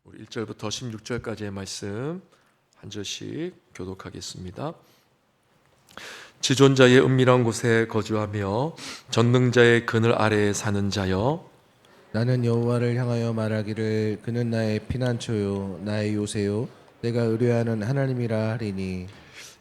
우리 1절부터 16절까지의 말씀 한 절씩 교독하겠습니다. 지존자의 은밀한 곳에 거주하며 전능자의 그늘 아래에 사는 자여, 나는 여호와를 향하여 말하기를 그는 나의 피난처요 나의 요새요 내가 의뢰하는 하나님이라 하리니.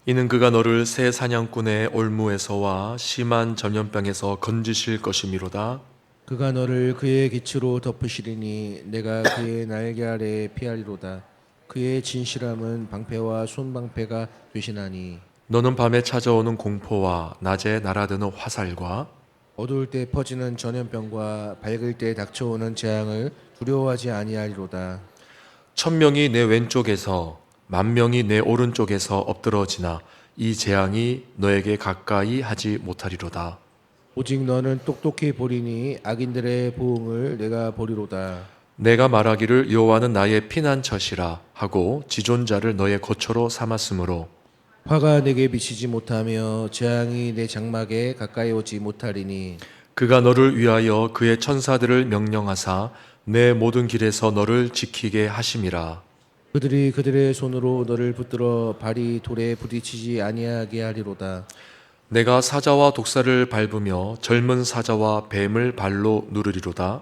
이는 그가 너를 새 사냥꾼의 올무에서와 심한 전염병에서 건지실 것이미로다. 그가 너를 그의 기치로 덮으시리니 내가 그의 날개 아래에 피하리로다. 그의 진실함은 방패와 손방패가 되시나니. 너는 밤에 찾아오는 공포와 낮에 날아드는 화살과 어두울 때 퍼지는 전염병과 밝을 때 닥쳐오는 재앙을 두려워하지 아니하리로다. 1000명이 내 왼쪽에서 10,000명이 내 오른쪽에서 엎드러지나 이 재앙이 너에게 가까이 하지 못하리로다. 오직 너는 똑똑히 보리니 악인들의 보응을 내가 보리로다. 내가 말하기를 여호와는 나의 피난처시라 하고 지존자를 너의 거처로 삼았으므로 화가 내게 미치지 못하며 재앙이 내 장막에 가까이 오지 못하리니. 그가 너를 위하여 그의 천사들을 명령하사 내 모든 길에서 너를 지키게 하심이라. 그들이 그들의 손으로 너를 붙들어 발이 돌에 부딪히지 아니하게 하리로다. 내가 사자와 독사를 밟으며 젊은 사자와 뱀을 발로 누르리로다.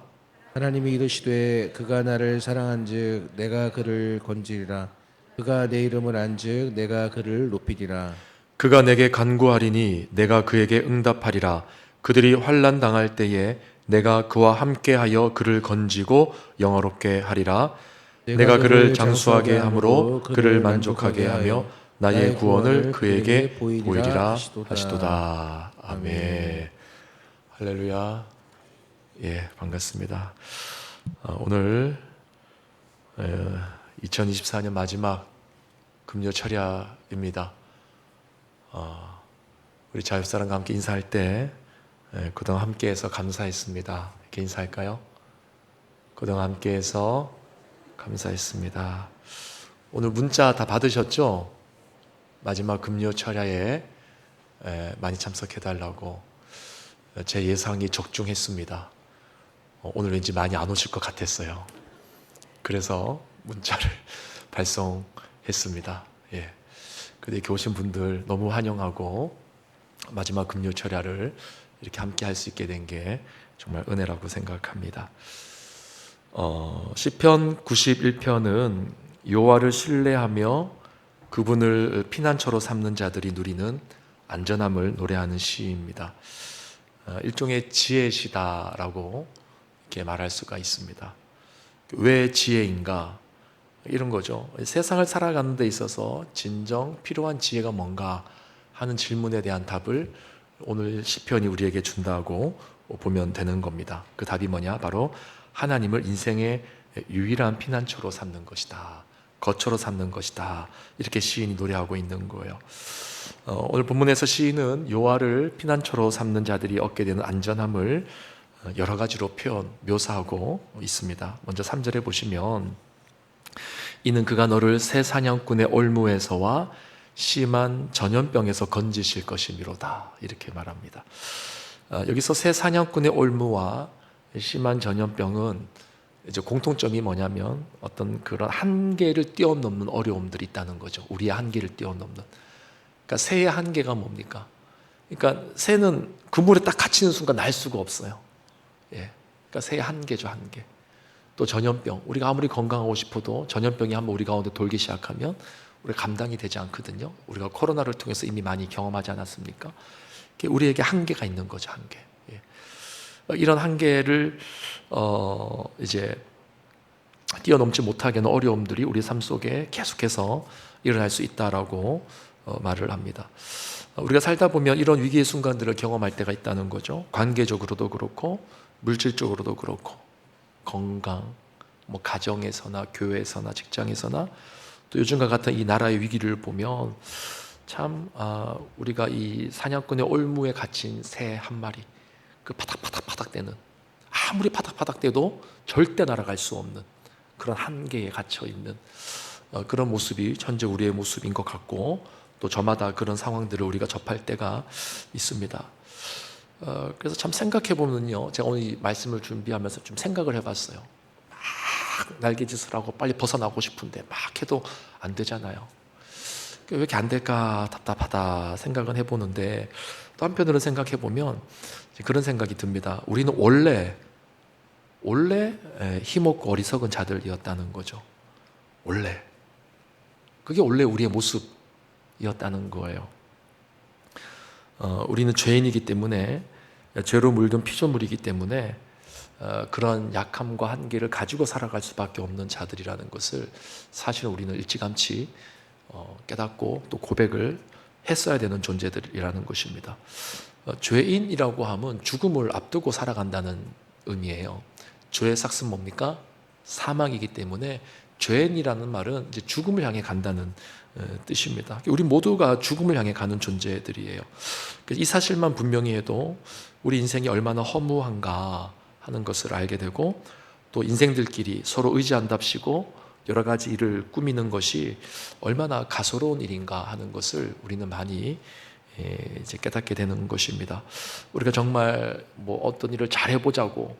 하나님이 이르시되 그가 나를 사랑한즉 내가 그를 건지리라. 그가 내 이름을 안즉 내가 그를 높이리라. 그가 내게 간구하리니 내가 그에게 응답하리라. 그들이 환난 당할 때에 내가 그와 함께하여 그를 건지고 영화롭게 하리라. 내가 그를 장수하게 함으로 그를 만족하게 하며 나의 구원을 그에게 보이리라 하시도다. 아멘. 할렐루야. 예, 반갑습니다. 오늘 2024년 마지막 금요 철야입니다. 우리 자유사랑과 함께 인사할 때 그동안 함께해서 감사했습니다. 이렇게 인사할까요? 그동안 함께해서 감사했습니다. 오늘 문자 다 받으셨죠? 마지막 금요 철야에 많이 참석해달라고. 제 예상이 적중했습니다. 오늘 왠지 많이 안 오실 것 같았어요. 그래서 문자를 발송했습니다. 예. 근데 이렇게 오신 분들 너무 환영하고 마지막 금요 철야를 이렇게 함께 할 수 있게 된 게 정말 은혜라고 생각합니다. 시편 91편은 여호와를 신뢰하며 그분을 피난처로 삼는 자들이 누리는 안전함을 노래하는 시입니다. 일종의 지혜시다라고 이렇게 말할 수가 있습니다. 왜 지혜인가? 이런 거죠. 세상을 살아가는 데 있어서 진정 필요한 지혜가 뭔가 하는 질문에 대한 답을 오늘 시편이 우리에게 준다고 보면 되는 겁니다. 그 답이 뭐냐? 바로 하나님을 인생의 유일한 피난처로 삼는 것이다. 거처로 삼는 것이다. 이렇게 시인이 노래하고 있는 거예요. 오늘 본문에서 시인은 여호와를 피난처로 삼는 자들이 얻게 되는 안전함을 여러 가지로 묘사하고 있습니다. 먼저 3절에 보시면 이는 그가 너를 새 사냥꾼의 올무에서와 심한 전염병에서 건지실 것이미로다. 이렇게 말합니다. 여기서 새 사냥꾼의 올무와 심한 전염병은 이제 공통점이 뭐냐면 어떤 그런 한계를 뛰어넘는 어려움들이 있다는 거죠. 우리의 한계를 뛰어넘는. 그러니까 새의 한계가 뭡니까? 그러니까 새는 그물에 딱 갇히는 순간 날 수가 없어요. 예. 그러니까 새의 한계죠, 한계. 또 전염병. 우리가 아무리 건강하고 싶어도 전염병이 한번 우리 가운데 돌기 시작하면 우리가 감당이 되지 않거든요. 우리가 코로나를 통해서 이미 많이 경험하지 않았습니까? 우리에게 한계가 있는 거죠, 한계. 예. 이런 한계를 이제 뛰어넘지 못하게 하는 어려움들이 우리 삶 속에 계속해서 일어날 수 있다라고 말을 합니다. 우리가 살다 보면 이런 위기의 순간들을 경험할 때가 있다는 거죠. 관계적으로도 그렇고 물질적으로도 그렇고 건강, 뭐 가정에서나 교회에서나 직장에서나 또 요즘과 같은 이 나라의 위기를 보면 참 우리가 이 사냥꾼의 올무에 갇힌 새 한 마리, 그 파닥파닥파닥 대는, 아무리 파닥파닥 대도 절대 날아갈 수 없는 그런 한계에 갇혀 있는 그런 모습이 현재 우리의 모습인 것 같고, 또 저마다 그런 상황들을 우리가 접할 때가 있습니다. 그래서 참 생각해 보면요, 제가 오늘 이 말씀을 준비하면서 좀 생각을 해봤어요. 막 날개짓을 하고 빨리 벗어나고 싶은데 막 해도 안 되잖아요. 왜 이렇게 안 될까 답답하다 생각은 해보는데, 또 한편으로 생각해 보면 그런 생각이 듭니다. 우리는 원래 힘없고 어리석은 자들이었다는 거죠. 원래 그게 원래 우리의 모습이었다는 거예요. 우리는 죄인이기 때문에, 죄로 물든 피조물이기 때문에 그런 약함과 한계를 가지고 살아갈 수밖에 없는 자들이라는 것을 사실 우리는 일찌감치 깨닫고 또 고백을 했어야 되는 존재들이라는 것입니다. 죄인이라고 하면 죽음을 앞두고 살아간다는 의미예요. 죄의 삭은 뭡니까? 사망이기 때문에 죄인이라는 말은 이제 죽음을 향해 간다는 뜻입니다. 우리 모두가 죽음을 향해 가는 존재들이에요. 이 사실만 분명히 해도 우리 인생이 얼마나 허무한가 하는 것을 알게 되고, 또 인생들끼리 서로 의지한답시고 여러 가지 일을 꾸미는 것이 얼마나 가소로운 일인가 하는 것을 우리는 많이 이제 깨닫게 되는 것입니다. 우리가 정말 어떤 일을 잘 해보자고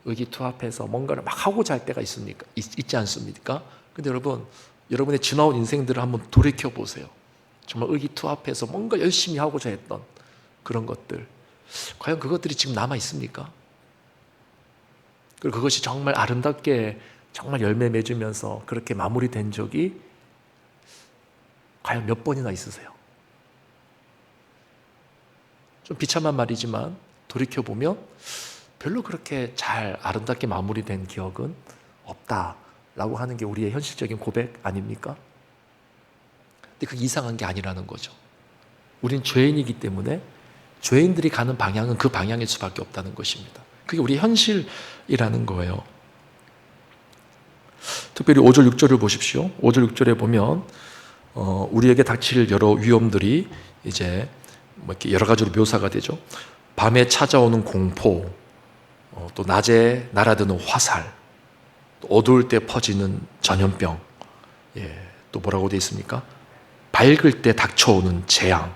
의기투합해서 뭔가를 막 하고자 할 때가 있지 않습니까? 근데 여러분의 지나온 인생들을 한번 돌이켜 보세요. 정말 의기투합해서 뭔가 열심히 하고자 했던 그런 것들, 과연 그것들이 지금 남아 있습니까? 그리고 그것이 정말 아름답게 정말 열매 맺으면서 그렇게 마무리된 적이 과연 몇 번이나 있으세요? 좀 비참한 말이지만 돌이켜보면 별로 그렇게 잘 아름답게 마무리된 기억은 없다라고 하는 게 우리의 현실적인 고백 아닙니까? 근데 그게 이상한 게 아니라는 거죠. 우린 죄인이기 때문에 죄인들이 가는 방향은 그 방향일 수밖에 없다는 것입니다. 그게 우리의 현실이라는 거예요. 특별히 5절 6절을 보십시오. 5절 6절에 보면 우리에게 닥칠 여러 위험들이 이제 이렇게 여러 가지로 묘사가 되죠. 밤에 찾아오는 공포, 또 낮에 날아드는 화살, 또 어두울 때 퍼지는 전염병, 또 뭐라고 되어 있습니까? 밝을 때 닥쳐오는 재앙,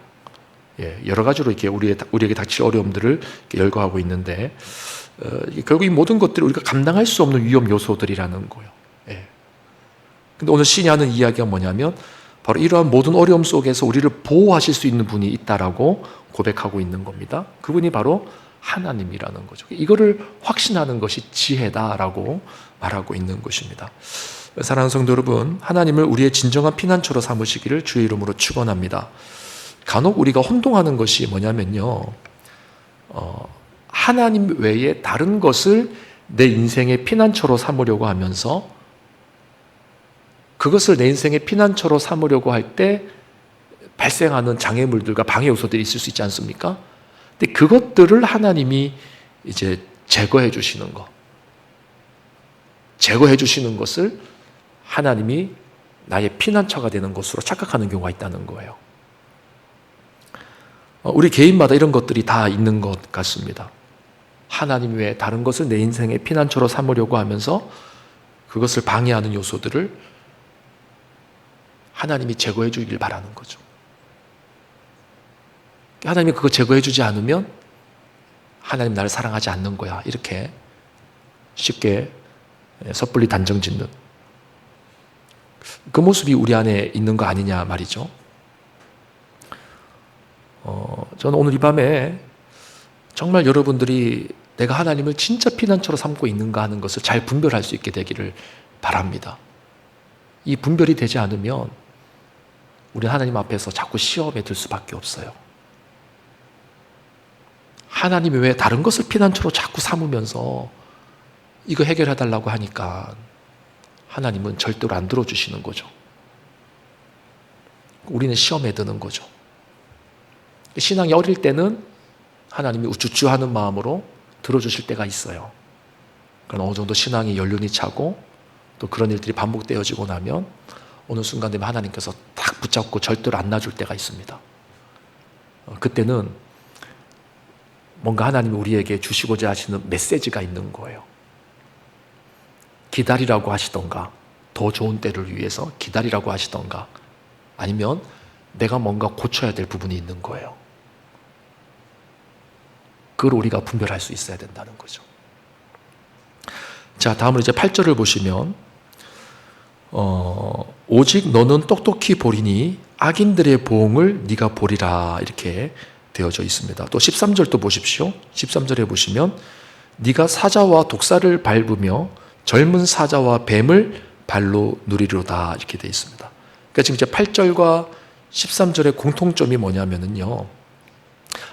여러 가지로 이렇게 우리에게 닥칠 어려움들을 열거하고 있는데, 결국 이 모든 것들이 우리가 감당할 수 없는 위험 요소들이라는 거예요. 근데 오늘 신이 하는 이야기가 뭐냐면 바로 이러한 모든 어려움 속에서 우리를 보호하실 수 있는 분이 있다라고 고백하고 있는 겁니다. 그분이 바로 하나님이라는 거죠. 이거를 확신하는 것이 지혜다라고 말하고 있는 것입니다. 사랑하는 성도 여러분, 하나님을 우리의 진정한 피난처로 삼으시기를 주의 이름으로 축원합니다. 간혹 우리가 혼동하는 것이 뭐냐면요, 하나님 외에 다른 것을 내 인생의 피난처로 삼으려고 하면서 그것을 내 인생의 피난처로 삼으려고 할 때 발생하는 장애물들과 방해 요소들이 있을 수 있지 않습니까? 근데 그것들을 하나님이 이제 제거해 주시는 것, 제거해 주시는 것을 하나님이 나의 피난처가 되는 것으로 착각하는 경우가 있다는 거예요. 우리 개인마다 이런 것들이 다 있는 것 같습니다. 하나님 외에 다른 것을 내 인생의 피난처로 삼으려고 하면서 그것을 방해하는 요소들을 하나님이 제거해 주길 바라는 거죠. 하나님이 그거 제거해 주지 않으면 하나님 나를 사랑하지 않는 거야, 이렇게 쉽게 섣불리 단정 짓는 그 모습이 우리 안에 있는 거 아니냐 말이죠. 저는 오늘 이 밤에 정말 여러분들이 내가 하나님을 진짜 피난처로 삼고 있는가 하는 것을 잘 분별할 수 있게 되기를 바랍니다. 이 분별이 되지 않으면 우리 하나님 앞에서 자꾸 시험에 들 수밖에 없어요. 하나님 외에 다른 것을 피난처로 자꾸 삼으면서 이거 해결해달라고 하니까 하나님은 절대로 안 들어주시는 거죠. 우리는 시험에 드는 거죠. 신앙이 어릴 때는 하나님이 우쭈쭈 하는 마음으로 들어주실 때가 있어요. 그러나 어느 정도 신앙이 연륜이 차고 또 그런 일들이 반복되어지고 나면 어느 순간 되면 하나님께서 딱 붙잡고 절대로 안 놔줄 때가 있습니다. 그때는 뭔가 하나님이 우리에게 주시고자 하시는 메시지가 있는 거예요. 기다리라고 하시던가, 더 좋은 때를 위해서 기다리라고 하시던가, 아니면 내가 뭔가 고쳐야 될 부분이 있는 거예요. 그걸 우리가 분별할 수 있어야 된다는 거죠. 자, 다음으로 이제 8절을 보시면 오직 너는 똑똑히 보리니 악인들의 보응을 네가 보리라 이렇게 되어져 있습니다. 또 13절도 보십시오. 13절에 보시면 네가 사자와 독사를 밟으며 젊은 사자와 뱀을 발로 누리로다 이렇게 되어 있습니다. 그러니까 지금 이제 8절과 13절의 공통점이 뭐냐면요.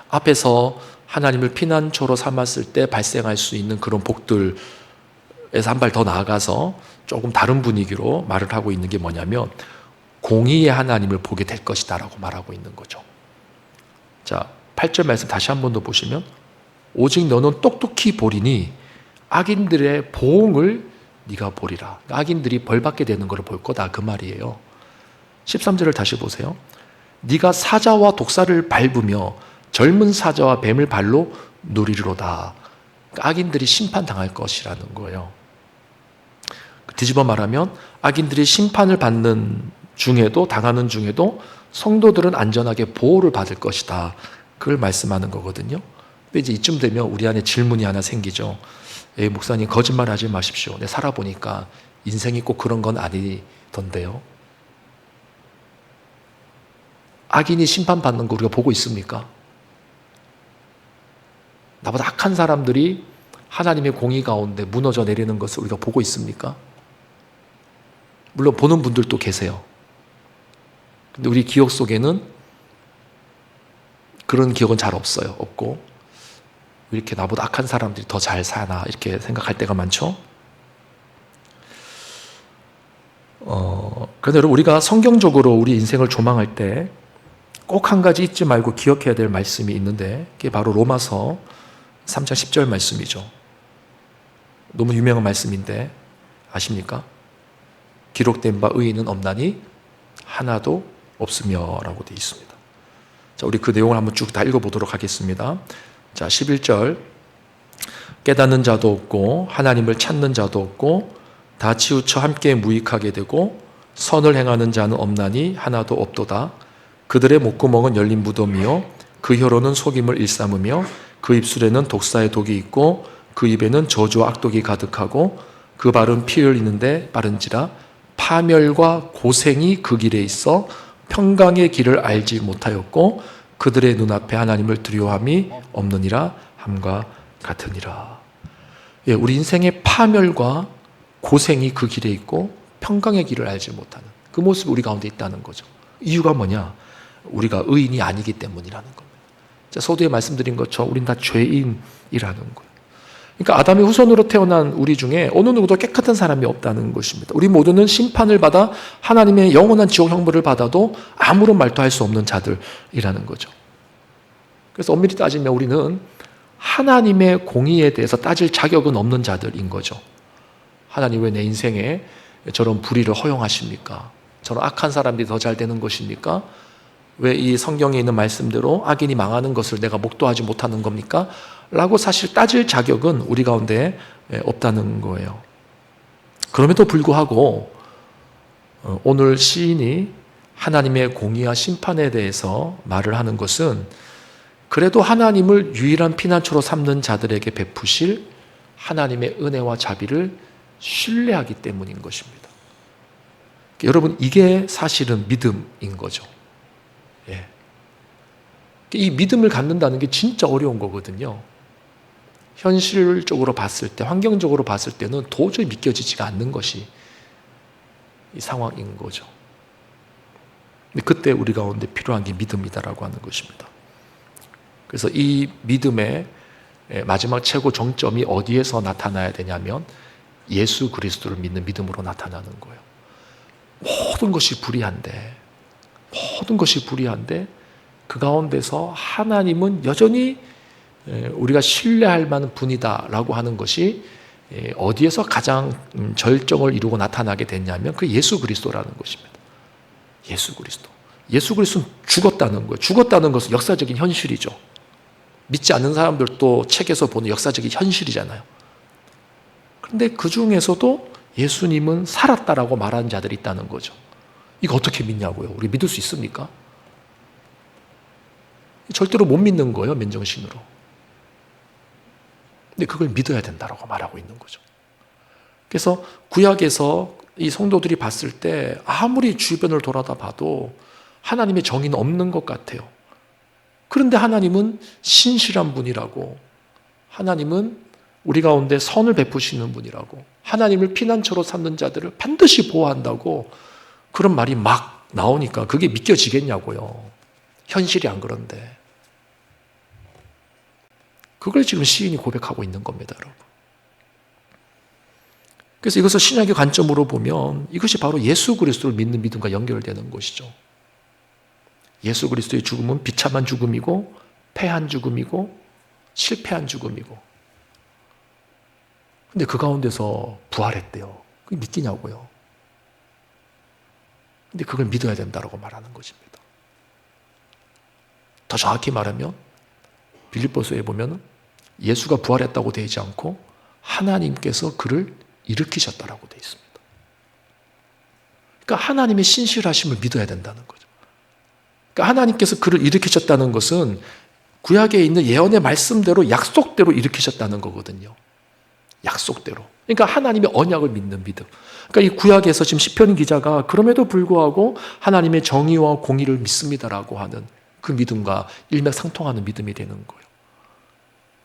앞에서 하나님을 피난처로 삼았을 때 발생할 수 있는 그런 복들에서 한 발 더 나아가서 조금 다른 분위기로 말을 하고 있는 게 뭐냐면 공의의 하나님을 보게 될 것이다 라고 말하고 있는 거죠. 자, 8절 말씀 다시 한 번 더 보시면 오직 너는 똑똑히 보리니 악인들의 보응을 네가 보리라. 악인들이 벌받게 되는 것을 볼 거다 그 말이에요. 13절을 다시 보세요. 네가 사자와 독사를 밟으며 젊은 사자와 뱀을 발로 누리리로다. 그러니까 악인들이 심판당할 것이라는 거예요. 뒤집어 말하면 악인들이 심판을 받는 중에도 당하는 중에도 성도들은 안전하게 보호를 받을 것이다. 그걸 말씀하는 거거든요. 근데 이제 이쯤 되면 우리 안에 질문이 하나 생기죠. 목사님 거짓말하지 마십시오. 내가 살아보니까 인생이 꼭 그런 건 아니던데요. 악인이 심판받는 거 우리가 보고 있습니까? 나보다 악한 사람들이 하나님의 공의 가운데 무너져 내리는 것을 우리가 보고 있습니까? 물론 보는 분들도 계세요. 근데 우리 기억 속에는 그런 기억은 잘 없어요. 없고 왜 이렇게 나보다 악한 사람들이 더 잘 사나 이렇게 생각할 때가 많죠. 그런데 여러분 우리가 성경적으로 우리 인생을 조망할 때 꼭 한 가지 잊지 말고 기억해야 될 말씀이 있는데 그게 바로 로마서 3장 10절 말씀이죠. 너무 유명한 말씀인데 아십니까? 기록된 바 의인은 없나니 하나도 없으며 라고 되어 있습니다. 자, 우리 그 내용을 한번 쭉 다 읽어보도록 하겠습니다. 자, 11절 깨닫는 자도 없고 하나님을 찾는 자도 없고 다 치우쳐 함께 무익하게 되고 선을 행하는 자는 없나니 하나도 없도다. 그들의 목구멍은 열린 무덤이요 그 혀로는 속임을 일삼으며 그 입술에는 독사의 독이 있고 그 입에는 저주와 악독이 가득하고 그 발은 피 흘리는데 빠른지라 파멸과 고생이 그 길에 있어 평강의 길을 알지 못하였고 그들의 눈앞에 하나님을 두려워함이 없느니라 함과 같으니라. 예, 우리 인생의 파멸과 고생이 그 길에 있고 평강의 길을 알지 못하는 그 모습이 우리 가운데 있다는 거죠. 이유가 뭐냐? 우리가 의인이 아니기 때문이라는 겁니다. 서두에 말씀드린 것처럼 우린 다 죄인이라는 거예요. 그러니까 아담의 후손으로 태어난 우리 중에 어느 누구도 깨끗한 사람이 없다는 것입니다. 우리 모두는 심판을 받아 하나님의 영원한 지옥 형벌을 받아도 아무런 말도 할 수 없는 자들이라는 거죠. 그래서 엄밀히 따지면 우리는 하나님의 공의에 대해서 따질 자격은 없는 자들인 거죠. 하나님 왜 내 인생에 저런 불의를 허용하십니까? 저런 악한 사람들이 더 잘 되는 것입니까? 왜 이 성경에 있는 말씀대로 악인이 망하는 것을 내가 목도하지 못하는 겁니까? 라고 사실 따질 자격은 우리 가운데 없다는 거예요. 그럼에도 불구하고 오늘 시인이 하나님의 공의와 심판에 대해서 말을 하는 것은 그래도 하나님을 유일한 피난처로 삼는 자들에게 베푸실 하나님의 은혜와 자비를 신뢰하기 때문인 것입니다. 여러분 이게 사실은 믿음인 거죠. 예. 이 믿음을 갖는다는 게 진짜 어려운 거거든요. 현실적으로 봤을 때, 환경적으로 봤을 때는 도저히 믿겨지지가 않는 것이 이 상황인 거죠. 근데 그때 우리 가운데 필요한 게 믿음이다라고 하는 것입니다. 그래서 이 믿음의 마지막 최고 정점이 어디에서 나타나야 되냐면 예수 그리스도를 믿는 믿음으로 나타나는 거예요. 모든 것이 불의한데 그 가운데서 하나님은 여전히 우리가 신뢰할 만한 분이다라고 하는 것이 어디에서 가장 절정을 이루고 나타나게 됐냐면 그 예수 그리스도라는 것입니다. 예수 그리스도는 죽었다는 거예요. 죽었다는 것은 역사적인 현실이죠. 믿지 않는 사람들도 책에서 보는 역사적인 현실이잖아요. 그런데 그 중에서도 예수님은 살았다라고 말하는 자들이 있다는 거죠. 이거 어떻게 믿냐고요? 우리 믿을 수 있습니까? 절대로 못 믿는 거예요, 맨정신으로. 근데 그걸 믿어야 된다라고 말하고 있는 거죠. 그래서 구약에서 이 성도들이 봤을 때 아무리 주변을 돌아다 봐도 하나님의 정의는 없는 것 같아요. 그런데 하나님은 신실한 분이라고, 하나님은 우리 가운데 선을 베푸시는 분이라고, 하나님을 피난처로 삼는 자들을 반드시 보호한다고 그런 말이 막 나오니까 그게 믿겨지겠냐고요. 현실이 안 그런데. 그걸 지금 시인이 고백하고 있는 겁니다, 여러분. 그래서 이것을 신약의 관점으로 보면 이것이 바로 예수 그리스도를 믿는 믿음과 연결되는 것이죠. 예수 그리스도의 죽음은 비참한 죽음이고 패한 죽음이고 실패한 죽음이고, 근데 그 가운데서 부활했대요. 그게 믿기냐고요. 근데 그걸 믿어야 된다고 말하는 것입니다. 더 정확히 말하면 빌립보서에 보면 예수가 부활했다고 되지 않고 하나님께서 그를 일으키셨다라고 되어 있습니다. 그러니까 하나님의 신실하심을 믿어야 된다는 거죠. 그러니까 하나님께서 그를 일으키셨다는 것은 구약에 있는 예언의 말씀대로 약속대로 일으키셨다는 거거든요. 약속대로. 그러니까 하나님의 언약을 믿는 믿음. 그러니까 이 구약에서 지금 시편 기자가 그럼에도 불구하고 하나님의 정의와 공의를 믿습니다라고 하는 그 믿음과 일맥상통하는 믿음이 되는 거예요.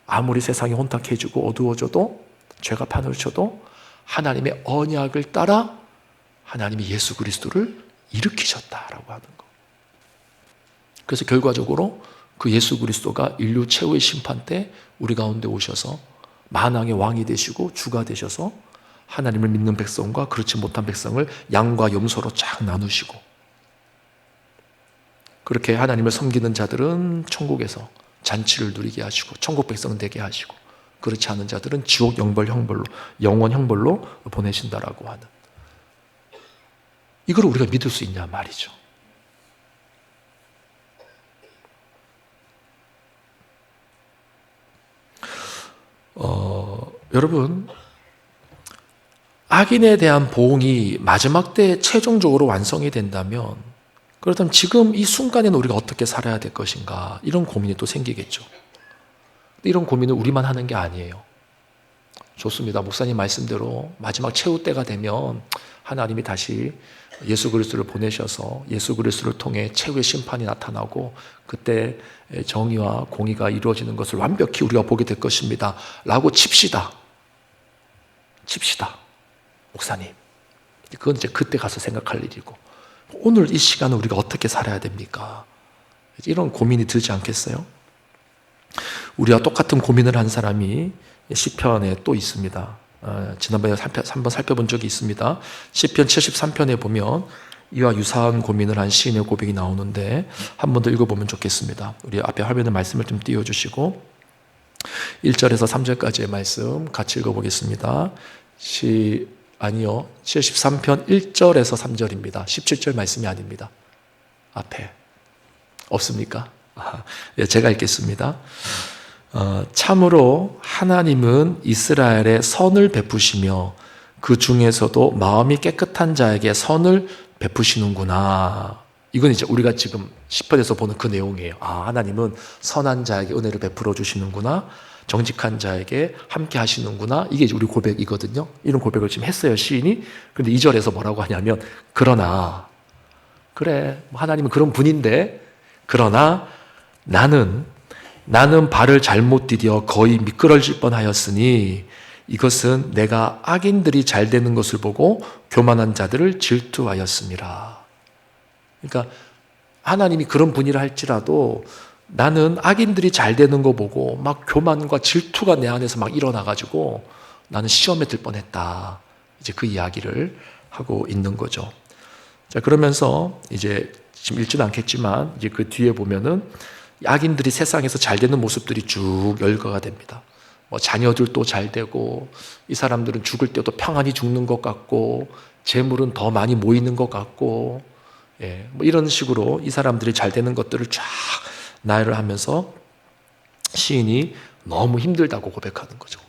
아무리 세상이 혼탁해지고 어두워져도, 죄가 판을 쳐도 하나님의 언약을 따라 하나님이 예수 그리스도를 일으키셨다라고 하는 거. 그래서 결과적으로 그 예수 그리스도가 인류 최후의 심판 때 우리 가운데 오셔서 만왕의 왕이 되시고 주가 되셔서 하나님을 믿는 백성과 그렇지 못한 백성을 양과 염소로 쫙 나누시고, 그렇게 하나님을 섬기는 자들은 천국에서 잔치를 누리게 하시고 천국 백성 되게 하시고, 그렇지 않은 자들은 지옥 영벌 형벌로, 영원 형벌로 보내신다라고 하는, 이걸 우리가 믿을 수 있냐 말이죠. 여러분, 악인에 대한 보응이 마지막 때 최종적으로 완성이 된다면, 그렇다면 지금 이 순간에는 우리가 어떻게 살아야 될 것인가, 이런 고민이 또 생기겠죠. 이런 고민을 우리만 하는 게 아니에요. 좋습니다. 목사님 말씀대로 마지막 최후 때가 되면 하나님이 다시 예수 그리스도를 보내셔서 예수 그리스도를 통해 최후의 심판이 나타나고 그때 정의와 공의가 이루어지는 것을 완벽히 우리가 보게 될 것입니다 라고 칩시다. 목사님, 그건 이제 그때 가서 생각할 일이고, 오늘 이 시간을 우리가 어떻게 살아야 됩니까? 이런 고민이 들지 않겠어요? 우리와 똑같은 고민을 한 사람이 시편에 또 있습니다. 지난번에 한번 살펴본 적이 있습니다. 시편 73편에 보면 이와 유사한 고민을 한 시인의 고백이 나오는데 한 번 더 읽어보면 좋겠습니다. 우리 앞에 화면에 말씀을 좀 띄워주시고 1절에서 3절까지의 말씀 같이 읽어보겠습니다. 73편 1절에서 3절입니다. 17절 말씀이 아닙니다. 앞에 없습니까? 제가 읽겠습니다. 참으로 하나님은 이스라엘에 선을 베푸시며 그 중에서도 마음이 깨끗한 자에게 선을 베푸시는구나. 이건 이제 우리가 지금 시편에서 보는 그 내용이에요. 하나님은 선한 자에게 은혜를 베풀어 주시는구나, 정직한 자에게 함께 하시는구나. 이게 이제 우리 고백이거든요. 이런 고백을 지금 했어요, 시인이. 그런데 2절에서 뭐라고 하냐면, 그러나, 그래, 하나님은 그런 분인데, 그러나 나는 발을 잘못 디뎌 거의 미끄러질 뻔하였으니 이것은 내가 악인들이 잘 되는 것을 보고 교만한 자들을 질투하였습니다. 그러니까 하나님이 그런 분이라 할지라도 나는 악인들이 잘 되는 거 보고 막 교만과 질투가 내 안에서 막 일어나가지고 나는 시험에 들 뻔했다. 이제 그 이야기를 하고 있는 거죠. 자, 그러면서 이제 지금 읽지는 않겠지만 이제 그 뒤에 보면은 악인들이 세상에서 잘 되는 모습들이 쭉 열거가 됩니다. 자녀들도 잘 되고, 이 사람들은 죽을 때도 평안히 죽는 것 같고, 재물은 더 많이 모이는 것 같고, 이런 식으로 이 사람들이 잘 되는 것들을 쫙 나열을 하면서 시인이 너무 힘들다고 고백하는 거죠.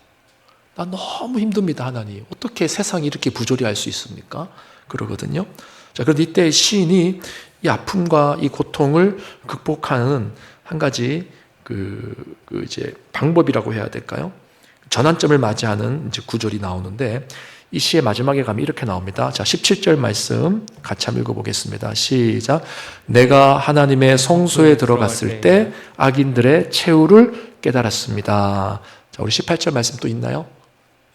나 너무 힘듭니다, 하나님. 어떻게 세상이 이렇게 부조리 할 수 있습니까? 그러거든요. 자, 그런데 이때 시인이 이 아픔과 이 고통을 극복하는 한 가지 이제 방법이라고 해야 될까요? 전환점을 맞이하는 이제 구절이 나오는데 이 시의 마지막에 가면 이렇게 나옵니다. 자, 17절 말씀 같이 한번 읽어보겠습니다. 시작. 내가 하나님의 성소에 들어갔을 때 악인들의 최후를 깨달았습니다. 자, 우리 18절 말씀 또 있나요?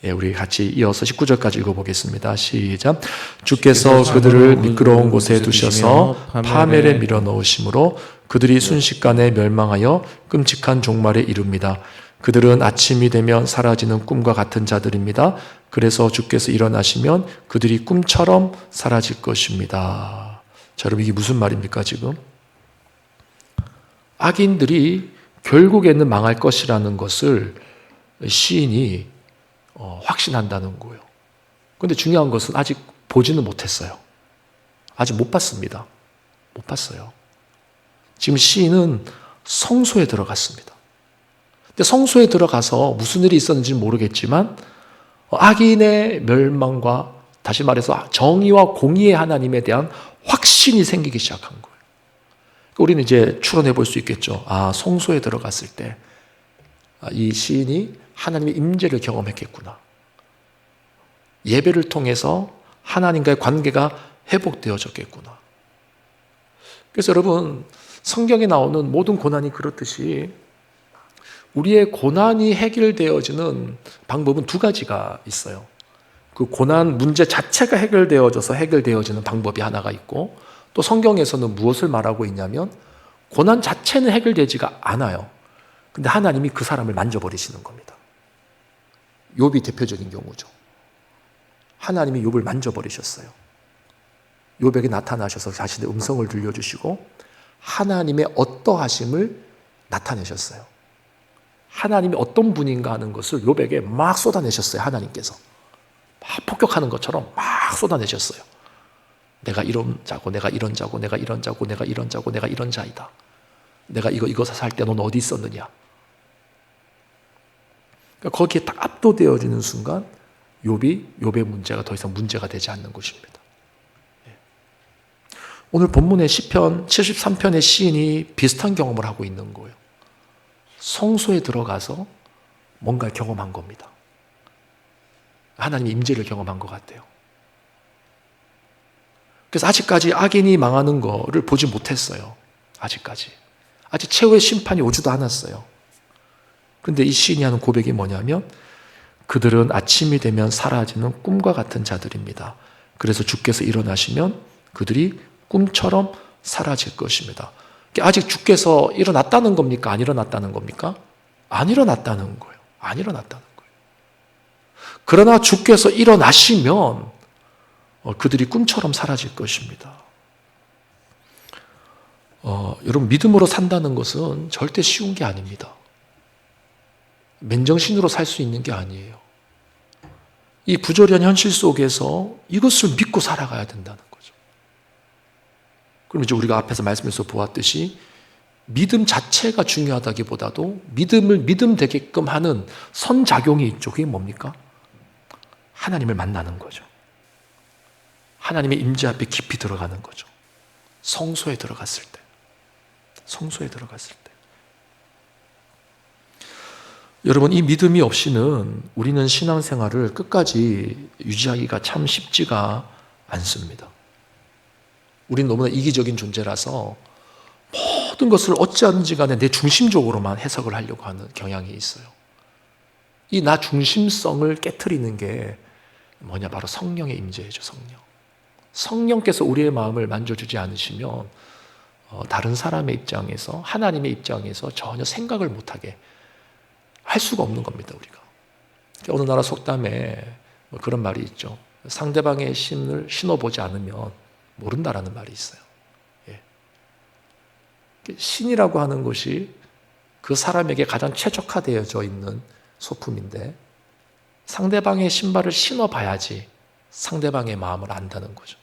예, 우리 같이 이어서 19절까지 읽어보겠습니다. 시작. 주께서 그들을 미끄러운 곳에 두셔서 파멸에 밀어넣으심으로 그들이 순식간에 멸망하여 끔찍한 종말에 이릅니다. 그들은 아침이 되면 사라지는 꿈과 같은 자들입니다. 그래서 주께서 일어나시면 그들이 꿈처럼 사라질 것입니다. 자, 여러분 이게 무슨 말입니까 지금? 악인들이 결국에는 망할 것이라는 것을 시인이 확신한다는 거예요. 그런데 중요한 것은 아직 보지는 못했어요. 아직 못 봤습니다. 못 봤어요. 지금 시인은 성소에 들어갔습니다. 근데 성소에 들어가서 무슨 일이 있었는지는 모르겠지만 악인의 멸망과 다시 말해서 정의와 공의의 하나님에 대한 확신이 생기기 시작한 거예요. 우리는 이제 추론해 볼 수 있겠죠. 아, 성소에 들어갔을 때 이 시인이 하나님의 임재를 경험했겠구나. 예배를 통해서 하나님과의 관계가 회복되어졌겠구나. 그래서 여러분, 성경에 나오는 모든 고난이 그렇듯이 우리의 고난이 해결되어지는 방법은 두 가지가 있어요. 그 고난 문제 자체가 해결되어지는 방법이 하나가 있고, 또 성경에서는 무엇을 말하고 있냐면 고난 자체는 해결되지가 않아요. 근데 하나님이 그 사람을 만져버리시는 겁니다. 욥이 대표적인 경우죠. 하나님이 욥을 만져버리셨어요. 욥에게 나타나셔서 자신의 음성을 들려주시고 하나님의 어떠하심을 나타내셨어요. 하나님이 어떤 분인가 하는 것을 욥에게 막 쏟아내셨어요. 하나님께서 막 폭격하는 것처럼 막 쏟아내셨어요. 내가 이런 자고 내가 이런 자고 내가 이런 자고 내가 이런 자고 내가 이런 자이다. 내가 이거 살 때 넌 어디 있었느냐. 그러니까 거기에 딱 압도되어지는 순간 욥의 문제가 더 이상 문제가 되지 않는 것입니다. 오늘 본문의 시편 73편의 시인이 비슷한 경험을 하고 있는 거예요. 성소에 들어가서 뭔가를 경험한 겁니다. 하나님의 임재를 경험한 것 같아요. 그래서 아직까지 악인이 망하는 거를 보지 못했어요. 아직까지. 아직 최후의 심판이 오지도 않았어요. 그런데 이 시인이 하는 고백이 뭐냐면 그들은 아침이 되면 사라지는 꿈과 같은 자들입니다. 그래서 주께서 일어나시면 그들이 꿈처럼 사라질 것입니다. 아직 주께서 일어났다는 겁니까? 안 일어났다는 겁니까? 안 일어났다는 거예요. 안 일어났다는 거예요. 그러나 주께서 일어나시면 그들이 꿈처럼 사라질 것입니다. 여러분, 믿음으로 산다는 것은 절대 쉬운 게 아닙니다. 맨정신으로 살 수 있는 게 아니에요. 이 부조리한 현실 속에서 이것을 믿고 살아가야 된다는 거죠. 그럼 이제 우리가 앞에서 말씀에서 보았듯이 믿음 자체가 중요하다기보다도 믿음을 믿음 되게끔 하는 선작용이 있죠. 그게 뭡니까? 하나님을 만나는 거죠. 하나님의 임재 앞에 깊이 들어가는 거죠. 성소에 들어갔을 때. 성소에 들어갔을 때. 여러분, 이 믿음이 없이는 우리는 신앙생활을 끝까지 유지하기가 참 쉽지가 않습니다. 우리는 너무나 이기적인 존재라서 모든 것을 어찌하든지 간에 내 중심적으로만 해석을 하려고 하는 경향이 있어요. 이 나 중심성을 깨트리는 게 뭐냐? 바로 성령의 임재죠. 성령께서 우리의 마음을 만져주지 않으시면 다른 사람의 입장에서, 하나님의 입장에서 전혀 생각을 못하게 할 수가 없는 겁니다. 우리가. 어느 나라 속담에 그런 말이 있죠. 상대방의 신을 신어보지 않으면 모른다라는 말이 있어요. 예. 신이라고 하는 것이 그 사람에게 가장 최적화되어져 있는 소품인데 상대방의 신발을 신어봐야지 상대방의 마음을 안다는 거죠.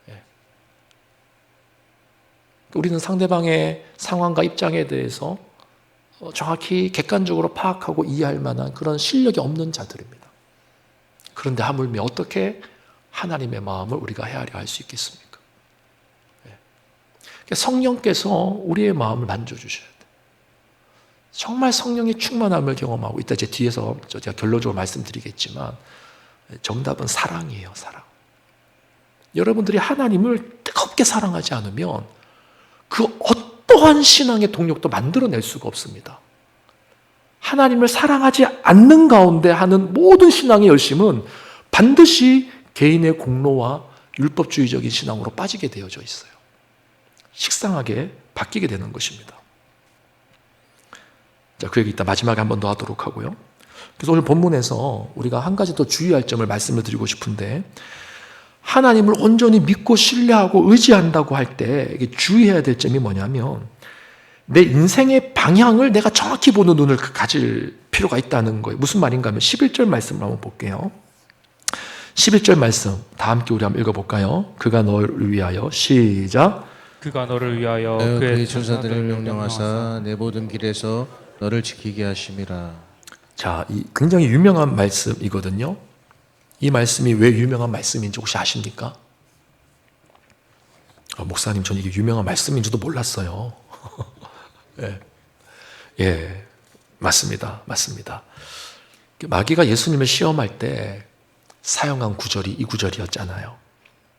예. 우리는 상대방의 상황과 입장에 대해서 정확히 객관적으로 파악하고 이해할 만한 그런 실력이 없는 자들입니다. 그런데 하물며 어떻게 하나님의 마음을 우리가 헤아려 할 수 있겠습니까? 성령께서 우리의 마음을 만져주셔야 돼요. 정말 성령의 충만함을 경험하고, 이따 제 뒤에서 제가 결론적으로 말씀드리겠지만 정답은 사랑이에요. 사랑. 여러분들이 하나님을 뜨겁게 사랑하지 않으면 그 어떠한 신앙의 동력도 만들어낼 수가 없습니다. 하나님을 사랑하지 않는 가운데 하는 모든 신앙의 열심은 반드시 개인의 공로와 율법주의적인 신앙으로 빠지게 되어져 있어요. 식상하게 바뀌게 되는 것입니다. 자, 그 얘기 이따 마지막에 한 번 더 하도록 하고요. 그래서 오늘 본문에서 우리가 한 가지 더 주의할 점을 말씀을 드리고 싶은데, 하나님을 온전히 믿고 신뢰하고 의지한다고 할 때 이게 주의해야 될 점이 뭐냐면, 내 인생의 방향을 내가 정확히 보는 눈을 가질 필요가 있다는 거예요. 무슨 말인가 하면 11절 말씀을 한번 볼게요. 11절 말씀 다 함께 우리 한번 읽어볼까요? 그가 너를 위하여 시작. 그가 너를 위하여 그의 천사들을 명령하사 내 모든 길에서 너를 지키게 하심이라. 자, 이 굉장히 유명한 말씀이거든요. 이 말씀이 왜 유명한 말씀인지 혹시 아십니까? 목사님, 저는 이게 유명한 말씀인지도 몰랐어요. 예, 맞습니다. 맞습니다. 마귀가 예수님을 시험할 때 사용한 구절이 이 구절이었잖아요.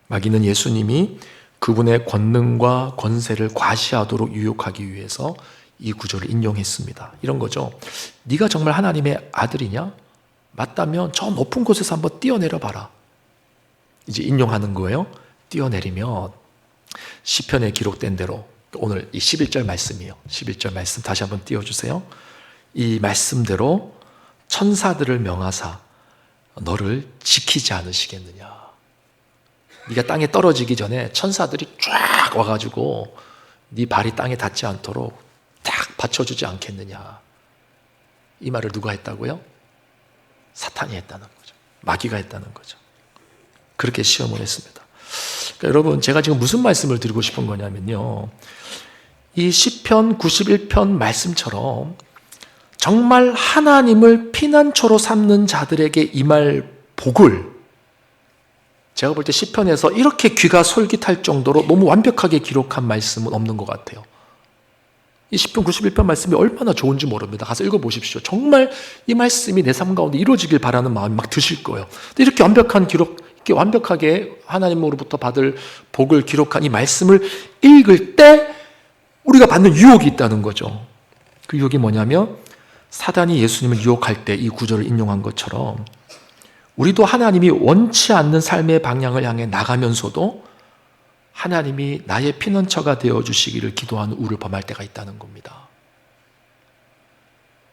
마귀는 예수님이 그분의 권능과 권세를 과시하도록 유혹하기 위해서 이 구절을 인용했습니다. 이런 거죠. 네가 정말 하나님의 아들이냐? 맞다면 저 높은 곳에서 한번 뛰어내려 봐라. 이제 인용하는 거예요. 뛰어내리면 시편에 기록된 대로, 오늘 이 11절 말씀이에요. 11절 말씀 다시 한번 띄워주세요. 이 말씀대로 천사들을 명하사 너를 지키지 않으시겠느냐. 네가 땅에 떨어지기 전에 천사들이 쫙 와가지고 네 발이 땅에 닿지 않도록 딱 받쳐주지 않겠느냐. 이 말을 누가 했다고요? 사탄이 했다는 거죠. 마귀가 했다는 거죠. 그렇게 시험을 했습니다. 그러니까 여러분, 제가 지금 무슨 말씀을 드리고 싶은 거냐면요, 이 시편 91편 말씀처럼 정말 하나님을 피난처로 삼는 자들에게 임할 복을, 제가 볼 때 시편에서 이렇게 귀가 솔깃할 정도로 너무 완벽하게 기록한 말씀은 없는 것 같아요. 이 시편 91편 말씀이 얼마나 좋은지 모릅니다. 가서 읽어보십시오. 정말 이 말씀이 내 삶 가운데 이루어지길 바라는 마음이 막 드실 거예요. 근데 이렇게 완벽한 기록, 이렇게 완벽하게 하나님으로부터 받을 복을 기록한 이 말씀을 읽을 때 우리가 받는 유혹이 있다는 거죠. 그 유혹이 뭐냐면, 사단이 예수님을 유혹할 때 이 구절을 인용한 것처럼 우리도 하나님이 원치 않는 삶의 방향을 향해 나가면서도 하나님이 나의 피난처가 되어주시기를 기도하는 우를 범할 때가 있다는 겁니다.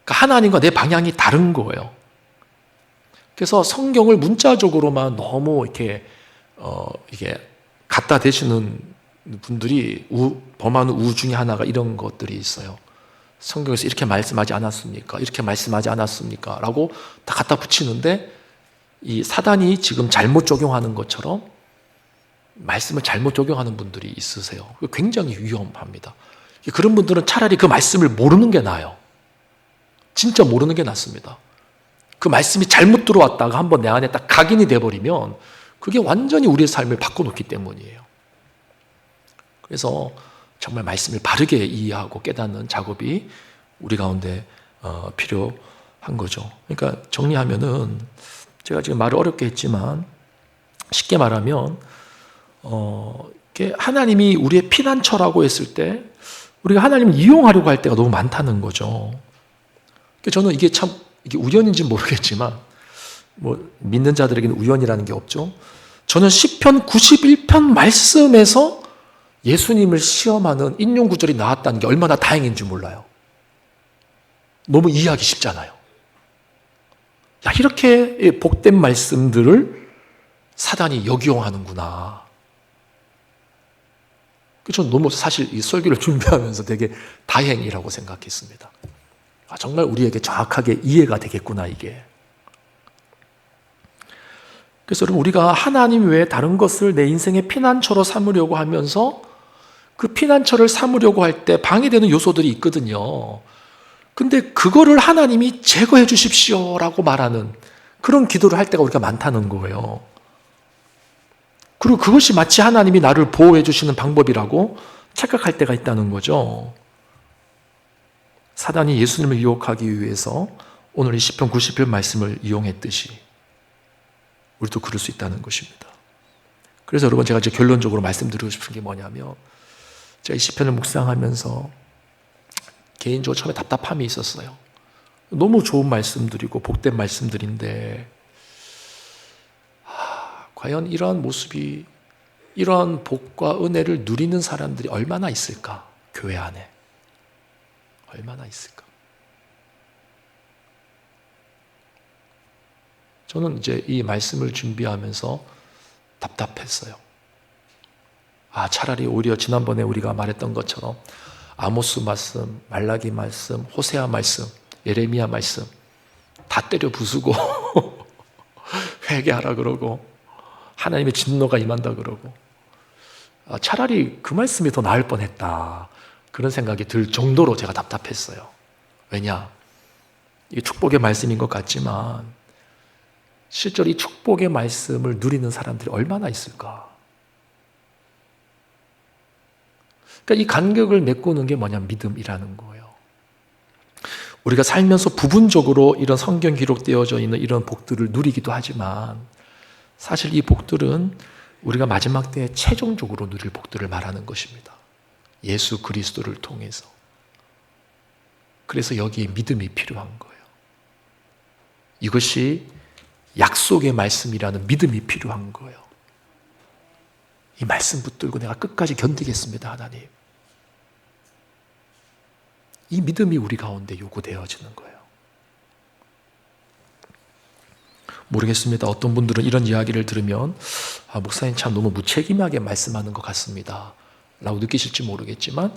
그러니까 하나님과 내 방향이 다른 거예요. 그래서 성경을 문자적으로만 너무 이렇게 갖다 대시는 분들이 범하는 우 중에 하나가 이런 것들이 있어요. 성경에서 이렇게 말씀하지 않았습니까? 이렇게 말씀하지 않았습니까? 라고 다 갖다 붙이는데, 이 사단이 지금 잘못 적용하는 것처럼 말씀을 잘못 적용하는 분들이 있으세요. 굉장히 위험합니다. 그런 분들은 차라리 그 말씀을 모르는 게 나아요. 진짜 모르는 게 낫습니다. 그 말씀이 잘못 들어왔다가 한번 내 안에 딱 각인이 돼버리면 그게 완전히 우리의 삶을 바꿔놓기 때문이에요. 그래서 정말 말씀을 바르게 이해하고 깨닫는 작업이 우리 가운데 필요한 거죠. 그러니까 정리하면은, 제가 지금 말을 어렵게 했지만 쉽게 말하면 하나님이 우리의 피난처라고 했을 때 우리가 하나님을 이용하려고 할 때가 너무 많다는 거죠. 저는 이게 우연인지 모르겠지만, 뭐 믿는 자들에게는 우연이라는 게 없죠. 저는 시편 91편 말씀에서 예수님을 시험하는 인용 구절이 나왔다는 게 얼마나 다행인지 몰라요. 너무 이해하기 쉽잖아요. 야, 이렇게 복된 말씀들을 사단이 역이용하는구나. 저는 너무 사실 이 설교를 준비하면서 되게 다행이라고 생각했습니다. 정말 우리에게 정확하게 이해가 되겠구나, 이게. 그래서 여러분, 우리가 하나님 외에 다른 것을 내 인생의 피난처로 삼으려고 하면서 그 피난처를 삼으려고 할 때 방해되는 요소들이 있거든요. 근데 그거를 하나님이 제거해 주십시오라고 말하는 그런 기도를 할 때가 우리가 많다는 거예요. 그리고 그것이 마치 하나님이 나를 보호해 주시는 방법이라고 착각할 때가 있다는 거죠. 사단이 예수님을 유혹하기 위해서 오늘 이 시편 90편 말씀을 이용했듯이 우리도 그럴 수 있다는 것입니다. 그래서 여러분, 제가 이제 결론적으로 말씀드리고 싶은 게 뭐냐면, 제가 이 시편을 묵상하면서 개인적으로 처음에 답답함이 있었어요. 너무 좋은 말씀들이고 복된 말씀들인데, 과연 이러한 모습이, 이러한 복과 은혜를 누리는 사람들이 얼마나 있을까? 교회 안에 얼마나 있을까? 저는 이제 이 말씀을 준비하면서 답답했어요. 차라리 오히려 지난번에 우리가 말했던 것처럼 아모스 말씀, 말라기 말씀, 호세아 말씀, 예레미야 말씀 다 때려 부수고 회개하라 그러고 하나님의 진노가 임한다 그러고, 차라리 그 말씀이 더 나을 뻔했다, 그런 생각이 들 정도로 제가 답답했어요. 왜냐? 이게 축복의 말씀인 것 같지만 실제로 이 축복의 말씀을 누리는 사람들이 얼마나 있을까? 그러니까 이 간격을 메꾸는 게 뭐냐? 믿음이라는 거예요. 우리가 살면서 부분적으로 이런 성경 기록되어져 있는 이런 복들을 누리기도 하지만, 사실 이 복들은 우리가 마지막 때에 최종적으로 누릴 복들을 말하는 것입니다. 예수 그리스도를 통해서. 그래서 여기에 믿음이 필요한 거예요. 이것이 약속의 말씀이라는 믿음이 필요한 거예요. 이 말씀 붙들고 내가 끝까지 견디겠습니다, 하나님. 이 믿음이 우리 가운데 요구되어지는 거예요. 모르겠습니다. 어떤 분들은 이런 이야기를 들으면 목사님 참 너무 무책임하게 말씀하는 것 같습니다 라고 느끼실지 모르겠지만,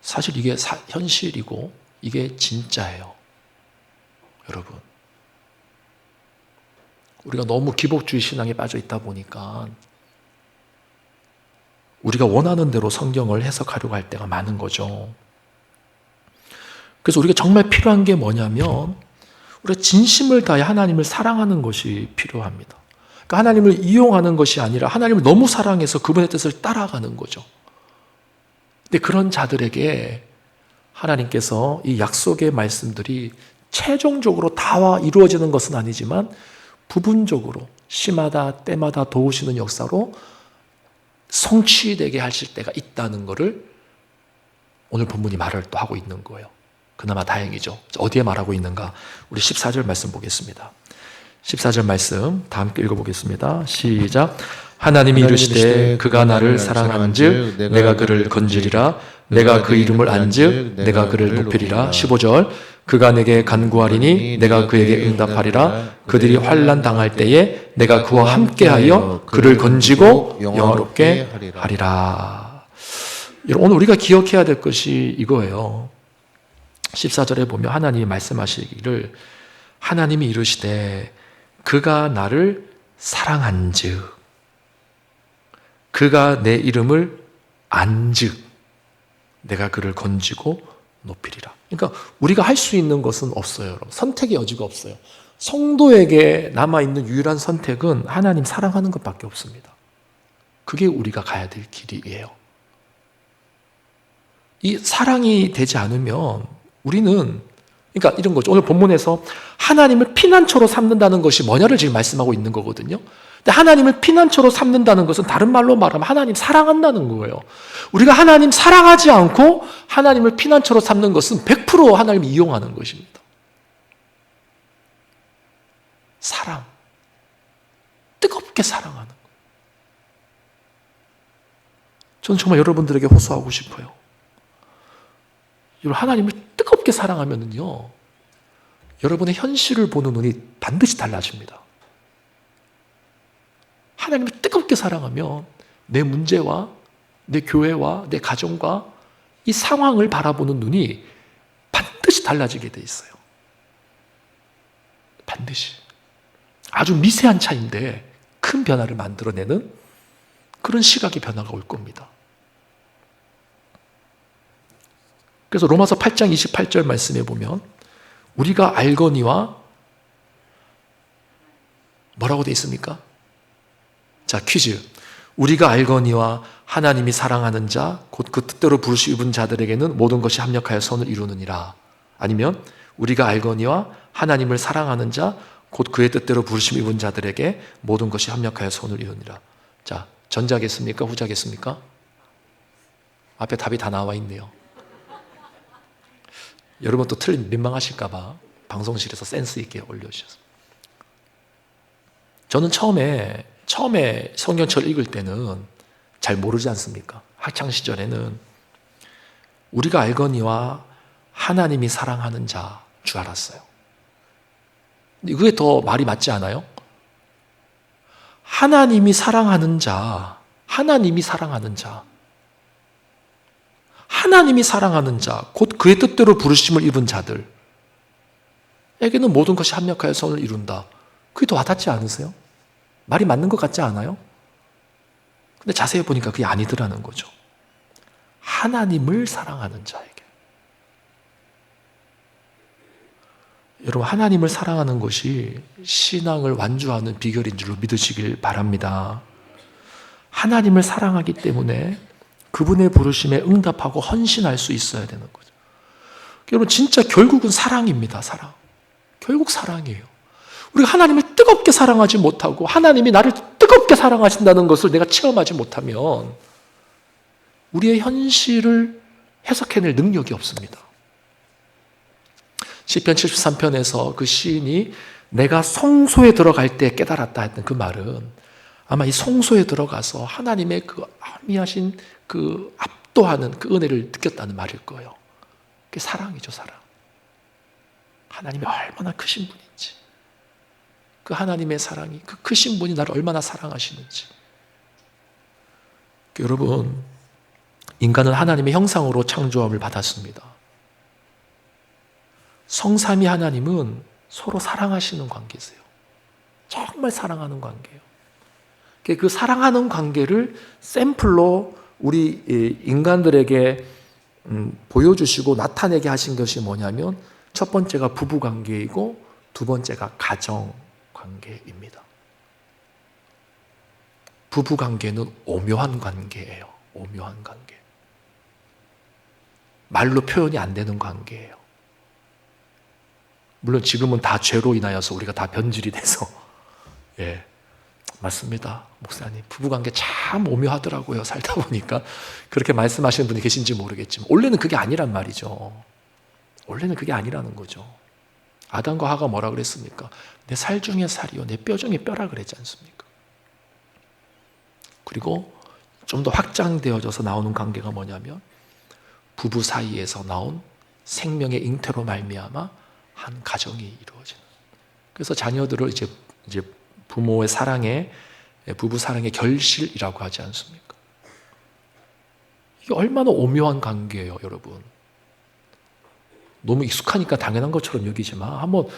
사실 이게 현실이고 이게 진짜예요. 여러분, 우리가 너무 기복주의 신앙에 빠져 있다 보니까 우리가 원하는 대로 성경을 해석하려고 할 때가 많은 거죠. 그래서 우리가 정말 필요한 게 뭐냐면, 우리가 진심을 다해 하나님을 사랑하는 것이 필요합니다. 그러니까 하나님을 이용하는 것이 아니라 하나님을 너무 사랑해서 그분의 뜻을 따라가는 거죠. 근데 그런 자들에게 하나님께서 이 약속의 말씀들이 최종적으로 다 이루어지는 것은 아니지만 부분적으로 시마다 때마다 도우시는 역사로 성취되게 하실 때가 있다는 것을 오늘 본문이 말을 또 하고 있는 거예요. 그나마 다행이죠. 어디에 말하고 있는가? 우리 14절 말씀 보겠습니다. 14절 말씀 다 함께 읽어보겠습니다. 시작. 하나님이 이르시되 그가 나를 사랑한즉 내가 그를 건지리라. 내가 그 이름을 안즉 내가 그를 높이리라. 15절. 그가 내게 간구하리니 내가 그에게 응답하리라. 그들이 환난 당할 때에 내가 그와 함께하여 그를 건지고 영화롭게 하리라. 오늘 우리가 기억해야 될 것이 이거예요. 14절에 보면 하나님이 말씀하시기를, 하나님이 이르시되 그가 나를 사랑한즉 그가 내 이름을 안즉 내가 그를 건지고 높이리라. 그러니까 우리가 할 수 있는 것은 없어요, 여러분. 선택의 여지가 없어요. 성도에게 남아있는 유일한 선택은 하나님 사랑하는 것밖에 없습니다. 그게 우리가 가야 될 길이에요. 이 사랑이 되지 않으면 우리는, 그러니까 이런 거죠. 오늘 본문에서 하나님을 피난처로 삼는다는 것이 뭐냐를 지금 말씀하고 있는 거거든요. 근데 하나님을 피난처로 삼는다는 것은 다른 말로 말하면 하나님 사랑한다는 거예요. 우리가 하나님 사랑하지 않고 하나님을 피난처로 삼는 것은 100% 하나님을 이용하는 것입니다. 사랑. 뜨겁게 사랑하는 거예요. 저는 정말 여러분들에게 호소하고 싶어요. 하나님을 뜨겁게 사랑하면요, 여러분의 현실을 보는 눈이 반드시 달라집니다. 하나님을 뜨겁게 사랑하면 내 문제와 내 교회와 내 가정과 이 상황을 바라보는 눈이 반드시 달라지게 돼 있어요. 반드시. 아주 미세한 차이인데 큰 변화를 만들어내는 그런 시각의 변화가 올 겁니다. 그래서 로마서 8장 28절 말씀에 보면 우리가 알거니와 뭐라고 돼 있습니까? 자, 퀴즈. 우리가 알거니와 하나님이 사랑하는 자 곧 그 뜻대로 부르심을 자들에게는 모든 것이 합력하여 선을 이루느니라. 아니면 우리가 알거니와 하나님을 사랑하는 자 곧 그의 뜻대로 부르심 입은 자들에게 모든 것이 합력하여 선을 이루니라. 자, 전자겠습니까? 후자겠습니까? 앞에 답이 다 나와 있네요. 여러분 또 틀린 민망하실까 봐 방송실에서 센스 있게 올려주셨어요. 저는 처음에 성경책을 읽을 때는 잘 모르지 않습니까? 학창 시절에는 우리가 알거니와 하나님이 사랑하는 자 줄 알았어요. 근데 그게 더 말이 맞지 않아요? 하나님이 사랑하는 자, 하나님이 사랑하는 자, 하나님이 사랑하는 자, 곧 그의 뜻대로 부르심을 입은 자들에게는 모든 것이 합력하여 선을 이룬다. 그게 더 와닿지 않으세요? 말이 맞는 것 같지 않아요? 근데 자세히 보니까 그게 아니더라는 거죠. 하나님을 사랑하는 자에게. 여러분, 하나님을 사랑하는 것이 신앙을 완주하는 비결인 줄로 믿으시길 바랍니다. 하나님을 사랑하기 때문에 그분의 부르심에 응답하고 헌신할 수 있어야 되는 거죠. 여러분, 진짜 결국은 사랑입니다. 사랑. 결국 사랑이에요. 우리가 하나님을 뜨겁게 사랑하지 못하고 하나님이 나를 뜨겁게 사랑하신다는 것을 내가 체험하지 못하면 우리의 현실을 해석해낼 능력이 없습니다. 시편 73편에서 그 시인이 내가 성소에 들어갈 때 깨달았다 했던 그 말은 아마 이 성소에 들어가서 하나님의 그 아미하신 그 압도하는 그 은혜를 느꼈다는 말일 거예요. 그게 사랑이죠, 사랑. 하나님이 얼마나 크신 분인지, 그 하나님의 사랑이, 그 크신 분이 나를 얼마나 사랑하시는지. 여러분, 인간은 하나님의 형상으로 창조함을 받았습니다. 성삼위 하나님은 서로 사랑하시는 관계세요. 정말 사랑하는 관계예요. 그 사랑하는 관계를 샘플로 우리 인간들에게 보여주시고 나타내게 하신 것이 뭐냐면 첫 번째가 부부관계이고 두 번째가 가정관계입니다. 부부관계는 오묘한 관계예요. 오묘한 관계. 말로 표현이 안 되는 관계예요. 물론 지금은 다 죄로 인하여서 우리가 다 변질이 돼서 예, 맞습니다. 목사님, 부부관계 참 오묘하더라고요. 살다 보니까 그렇게 말씀하시는 분이 계신지 모르겠지만 원래는 그게 아니란 말이죠. 원래는 그게 아니라는 거죠. 아담과 하가 뭐라 그랬습니까? 내 살 중에 살이요 내 뼈 중에 뼈라 그랬지 않습니까? 그리고 좀 더 확장되어져서 나오는 관계가 뭐냐면 부부 사이에서 나온 생명의 잉태로 말미암아 한 가정이 이루어지는. 그래서 자녀들을 이제 부모의 사랑에 부부 사랑의 결실이라고 하지 않습니까? 이게 얼마나 오묘한 관계예요, 여러분. 너무 익숙하니까 당연한 것처럼 여기지만 한번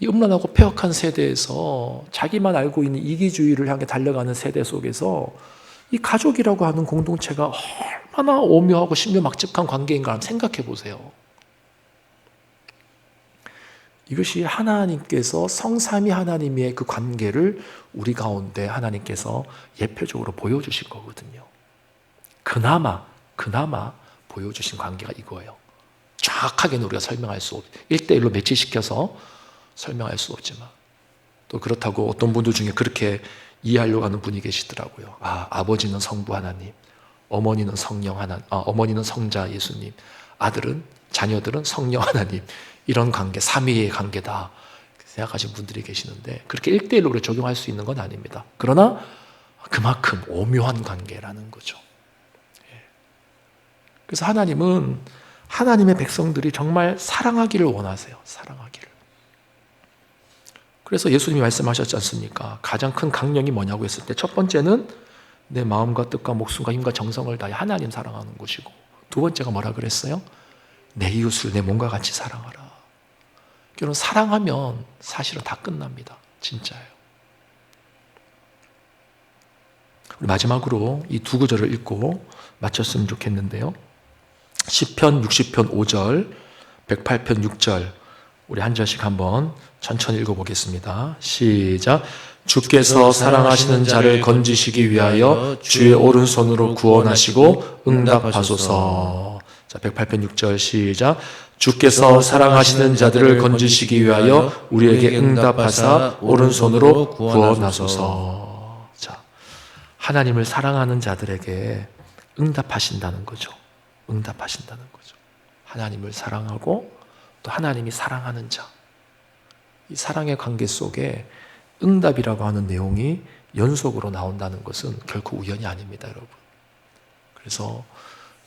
이 음란하고 폐역한 세대에서 자기만 알고 있는 이기주의를 향해 달려가는 세대 속에서 이 가족이라고 하는 공동체가 얼마나 오묘하고 신묘막측한 관계인가 한번 생각해 보세요. 이것이 하나님께서 성삼위 하나님의 그 관계를 우리 가운데 하나님께서 예표적으로 보여주신 거거든요. 그나마 보여주신 관계가 이거예요. 정확하게는 우리가 설명할 수 없, 1대1로 매치시켜서 설명할 수 없지만 또 그렇다고 어떤 분들 중에 그렇게 이해하려고 하는 분이 계시더라고요. 아버지는 성부 하나님, 어머니는 성령 하나님, 어머니는 성자 예수님, 자녀들은 성령 하나님, 이런 관계, 삼위의 관계다 생각하시는 분들이 계시는데 그렇게 1대1로 우리가 적용할 수 있는 건 아닙니다. 그러나 그만큼 오묘한 관계라는 거죠. 그래서 하나님은 하나님의 백성들이 정말 사랑하기를 원하세요. 사랑하기를. 그래서 예수님이 말씀하셨지 않습니까? 가장 큰 강령이 뭐냐고 했을 때 첫 번째는 내 마음과 뜻과 목숨과 힘과 정성을 다해 하나님 사랑하는 것이고 두 번째가 뭐라 그랬어요? 내 이웃을 내 몸과 같이 사랑하라. 여러분, 사랑하면 사실은 다 끝납니다. 진짜예요. 우리 마지막으로 이 두 구절을 읽고 마쳤으면 좋겠는데요. 시편 60편 5절, 108편 6절 우리 한 절씩 한번 천천히 읽어보겠습니다. 시작. 주께서 사랑하시는 자를 건지시기 위하여 주의 오른손으로 구원하시고 응답하소서. 자, 108편 6절 시작. 주께서 사랑하시는 자들을 건지시기 위하여 우리에게 응답하사 오른손으로 구원하소서. 자, 하나님을 사랑하는 자들에게 응답하신다는 거죠. 응답하신다는 거죠. 하나님을 사랑하고 또 하나님이 사랑하는 자. 이 사랑의 관계 속에 응답이라고 하는 내용이 연속으로 나온다는 것은 결코 우연이 아닙니다, 여러분. 그래서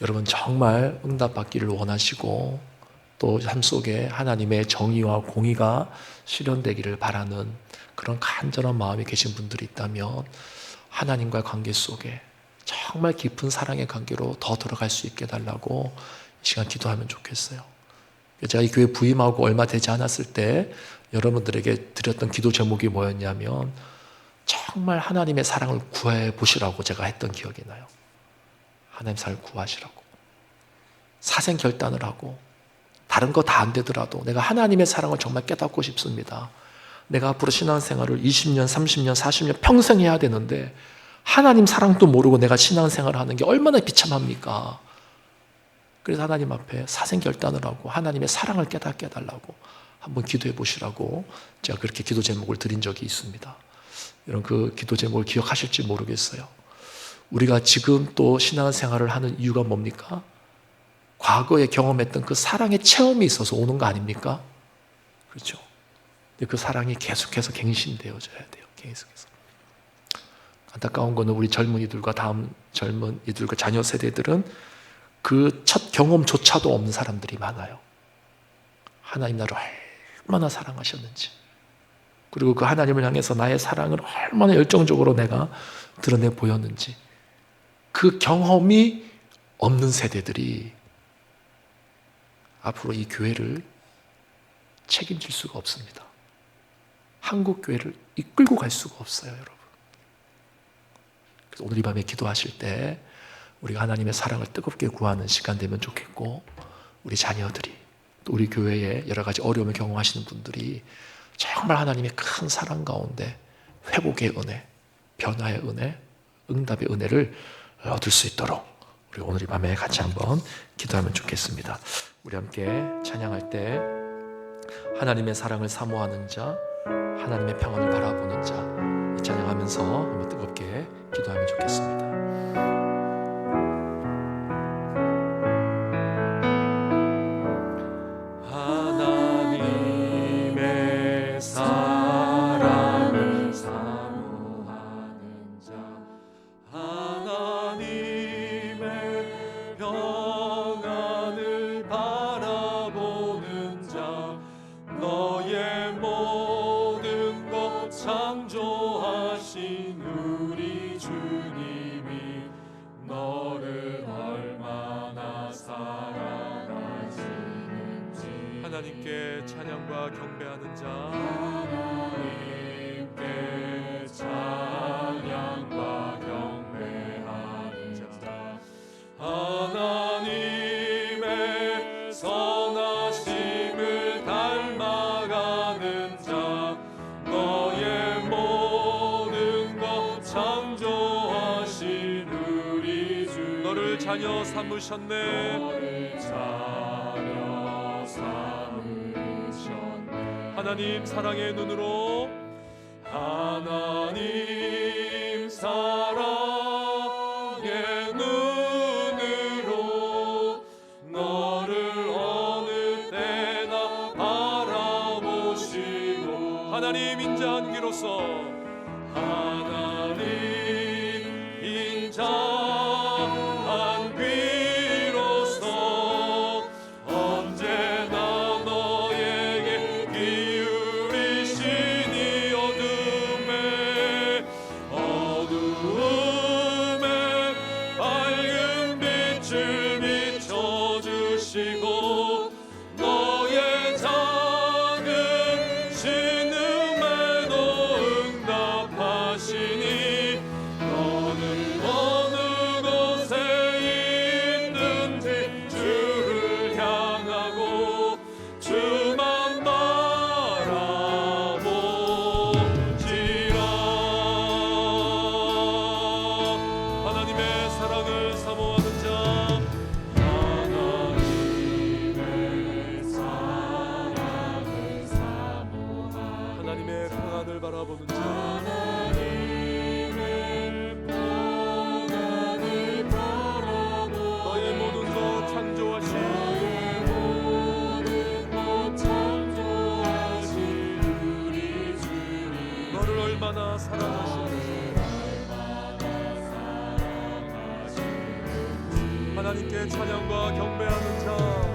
여러분 정말 응답받기를 원하시고 또 삶 속에 하나님의 정의와 공의가 실현되기를 바라는 그런 간절한 마음이 계신 분들이 있다면 하나님과의 관계 속에 정말 깊은 사랑의 관계로 더 들어갈 수 있게 해달라고 이 시간 기도하면 좋겠어요. 제가 이 교회 부임하고 얼마 되지 않았을 때 여러분들에게 드렸던 기도 제목이 뭐였냐면 정말 하나님의 사랑을 구해 보시라고 제가 했던 기억이 나요. 하나님 사랑을 구하시라고. 사생 결단을 하고 다른 거 다 안 되더라도 내가 하나님의 사랑을 정말 깨닫고 싶습니다. 내가 앞으로 신앙생활을 20년, 30년, 40년 평생 해야 되는데 하나님 사랑도 모르고 내가 신앙생활을 하는 게 얼마나 비참합니까? 그래서 하나님 앞에 사생 결단을 하고 하나님의 사랑을 깨닫게 해달라고 한번 기도해 보시라고 제가 그렇게 기도 제목을 드린 적이 있습니다. 여러분 그 기도 제목을 기억하실지 모르겠어요. 우리가 지금 또 신앙생활을 하는 이유가 뭡니까? 과거에 경험했던 그 사랑의 체험이 있어서 오는 거 아닙니까? 그렇죠. 근데 그 사랑이 계속해서 갱신되어져야 돼요. 계속해서. 안타까운 거는 우리 젊은이들과 다음 젊은이들과 자녀 세대들은 그 첫 경험조차도 없는 사람들이 많아요. 하나님 나를 얼마나 사랑하셨는지, 그리고 그 하나님을 향해서 나의 사랑을 얼마나 열정적으로 내가 드러내 보였는지, 그 경험이 없는 세대들이 앞으로 이 교회를 책임질 수가 없습니다. 한국 교회를 이끌고 갈 수가 없어요, 여러분. 그래서 오늘 이 밤에 기도하실 때 우리가 하나님의 사랑을 뜨겁게 구하는 시간 되면 좋겠고, 우리 자녀들이 또 우리 교회에 여러 가지 어려움을 경험하시는 분들이 정말 하나님의 큰 사랑 가운데 회복의 은혜, 변화의 은혜, 응답의 은혜를 얻을 수 있도록 우리 오늘 이 밤에 같이 한번 기도하면 좋겠습니다. 우리 함께 찬양할 때 하나님의 사랑을 사모하는 자, 하나님의 평안을 바라보는 자, 이 찬양하면서 한번 뜨겁게 기도하면 좋겠습니다. 하나님의 사랑을 사모하는 자, 하나님의 평안을 바라보는 자, 너의 모든 것 창조하신 우리 주님이 너를 얼마나 사랑하시는지, 하나님께 찬양과 경배하는 자, 하나님께 찬양과 경배하는 자, 하나님의 선하심을 닮아가는 자, 너의 모든 것 창조하신 우리 주, 너를 자녀 삼으셨네, 너를 자녀 삼으셨네. 하나님 사랑의 눈으로, 하나님 사랑의 눈으로 너를 어느 때나 바라보시고, 하나님 인자한 귀로서, 하나님 인자한 귀로서 언제나 너에게 기울이시니 어두움에 밝은 빛을 비춰주시고, 너의 작은 신음에도 응답하시니 얼마나 사랑하시는지 하나님께 찬양과 경배하는 자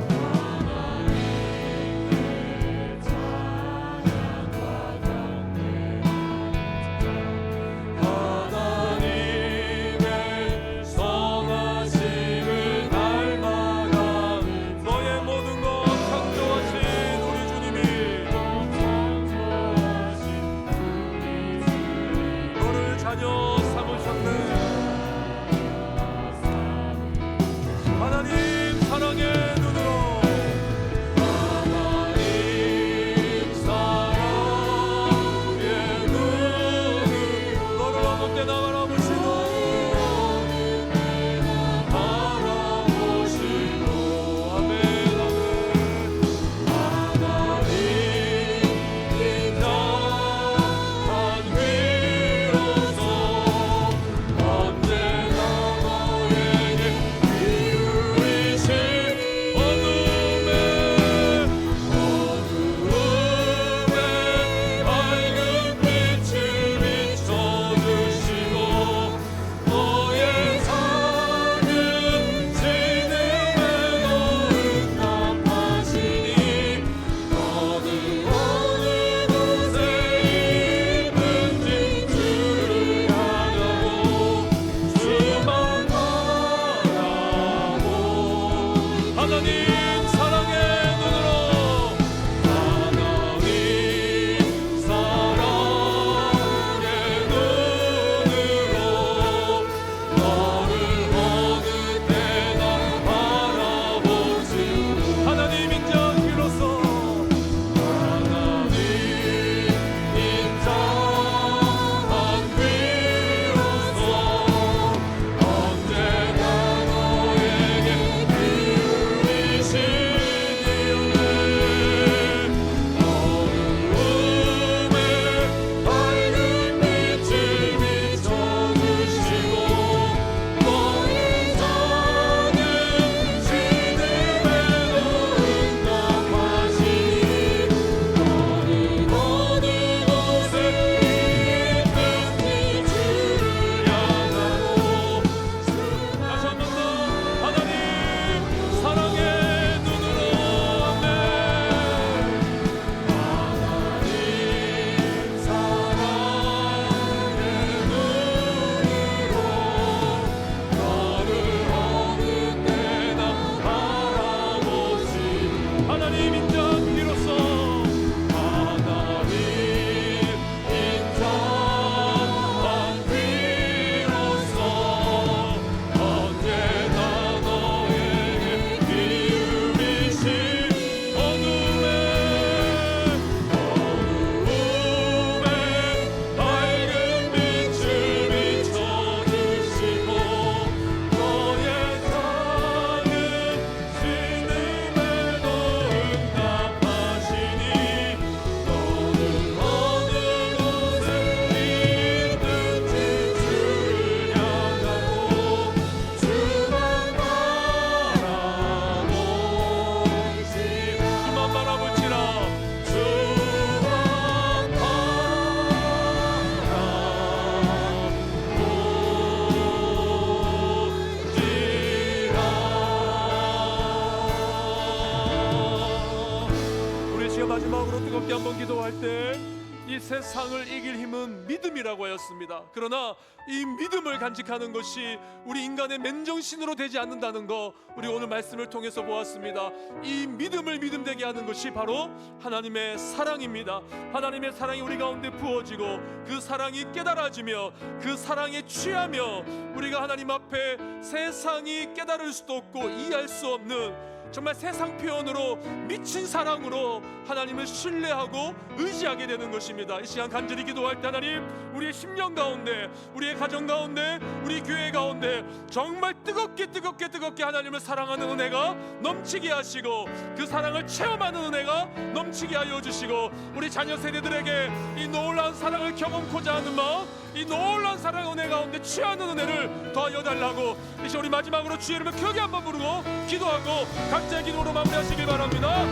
마지막으로 뜨겁게 한번 기도할 때 이 세상을 이길 힘은 믿음이라고 하였습니다. 그러나 이 믿음을 간직하는 것이 우리 인간의 맨정신으로 되지 않는다는 거 우리 오늘 말씀을 통해서 보았습니다. 이 믿음을 믿음되게 하는 것이 바로 하나님의 사랑입니다. 하나님의 사랑이 우리 가운데 부어지고 그 사랑이 깨달아지며 그 사랑에 취하며 우리가 하나님 앞에 세상이 깨달을 수도 없고 이해할 수 없는 정말 세상 표현으로 미친 사랑으로 하나님을 신뢰하고 의지하게 되는 것입니다. 이 시간 간절히 기도할 때 하나님 우리의 심령 가운데 우리의 가정 가운데 우리 교회 가운데 정말 뜨겁게 하나님을 사랑하는 은혜가 넘치게 하시고 그 사랑을 체험하는 은혜가 넘치게 하여 주시고 우리 자녀 세대들에게 이 놀라운 사랑을 경험코자 하는 마음 이 놀라운 사랑의 은혜 가운데 취하는 은혜를 더하여 달라고 이제 우리 마지막으로 주의 이름을 크게 한번 부르고 기도하고 각자의 기도로 마무리하시길 바랍니다.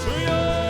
주여